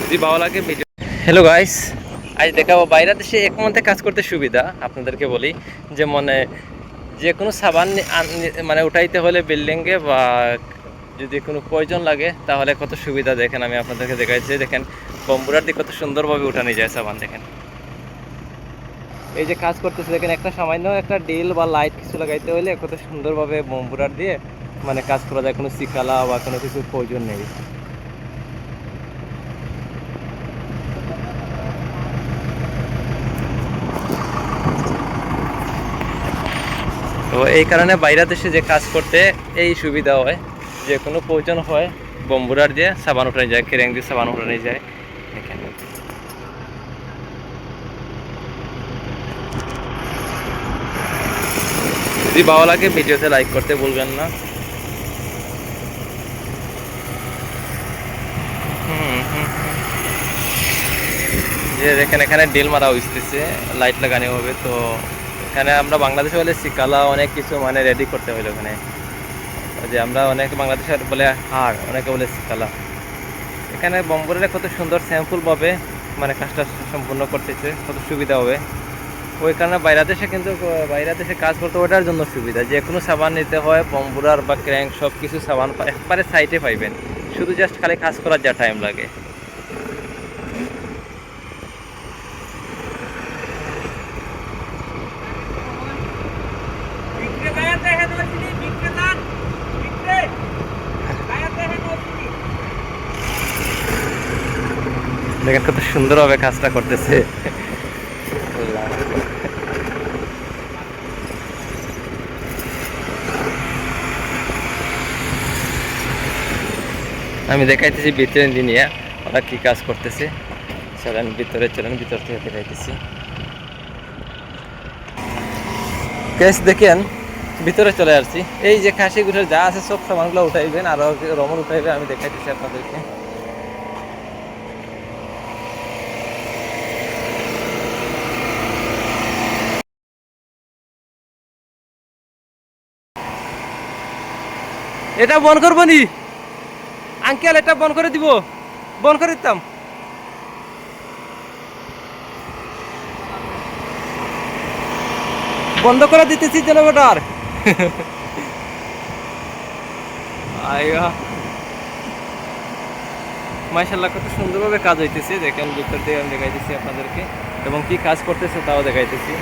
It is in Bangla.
যদি ভালো লাগে ভিডিও। হ্যালো গাইস, আজ দেখাবো বাইরে দেশে এক মধ্যে কাজ করতে সুবিধা। আপনাদেরকে বলি যে যে কোনো সাবান মানে উঠাইতে হলে বিল্ডিংয়ে বা যদি কোনো প্রয়োজন লাগে তাহলে কত সুবিধা দেখেন। আমি আপনাদেরকে দেখাইছি, দেখেন বম্বুরার দিকে কত সুন্দরভাবে উঠানো যায় সাবান। দেখেন এই যে কাজ করতেছে, দেখেন একটা সামান্য একটা ডিল বা লাইট কিছু লাগাইতে হলে কত সুন্দরভাবে বম্বুরার দিয়ে মানে কাজ করা যায়, কোনো শিকালা বা কোনো কিছুর প্রয়োজন নেই। তো এই কারণে বাইরে দেশে যে কাজ করতে এই সুবিধা হয়, যে কোনো প্রয়োজন হয় বম্বুরার দিয়ে সাবান উঠানো যায়, কেরেং দিয়ে সাবান উঠানো যায়। দেখেন যদি ভালো লাগে ভিডিওতে লাইক করতে ভুলবেন না। যে দেখেন এখানে ডিল মারা হইতেছে, লাইট লাগানো হবে। তো এখানে আমরা বাংলাদেশে বলে শিকালা অনেক কিছু মানে রেডি করতে হইলো এখানে। যে আমরা অনেক বাংলাদেশে বলে হাড়, অনেকে বলে শিকালা। এখানে বম্বুরা কত সুন্দর স্যাম্পলভাবে মানে কাজটা সম্পূর্ণ করতেছে, কত সুবিধা হবে। ওই কারণে বাইরে দেশে কিন্তু বাইরে দেশে কাজ করতে ওটার জন্য সুবিধা, যে কোনো সাবান নিতে হয় বম্বুরার বা ক্র্যাঙ্ক সব কিছু সাবান একবারে সাইটে পাইবেন, শুধু জাস্ট খালি কাজ করার যা টাইম লাগে। দেখেন কত সুন্দরভাবে কাজটা করতেছে। আমি দেখাইতেছি ভিতরে নিয়ে ওরা কি কাজ করতেছে। চলেন ভিতরে, চলেন ভিতর থেকে দেখাইতেছি। গ্যাস দেখেন ভিতরে চলে আসছি। এই যে খাসি গুঠের যা আছে সব সামানগুলো উঠাইবেন, আরো রমন উঠাইবে, আমি দেখাইতেছি আপনাদেরকে। এটা বন্ধ করবো নি আঙ্কেল, এটা বন্ধ করে দিব, বন্ধ করে দিতাম। বন্ধ করে দিতেছি জেনারেটর। আইয়া মাশাআল্লাহ কত সুন্দরভাবে কাজ হইতেছে। দেখেন ভিতর দিয়ে আমি দেখাইতেছি আপনাদেরকে, এবং কি কাজ করতেছে তাও দেখাইতেছি।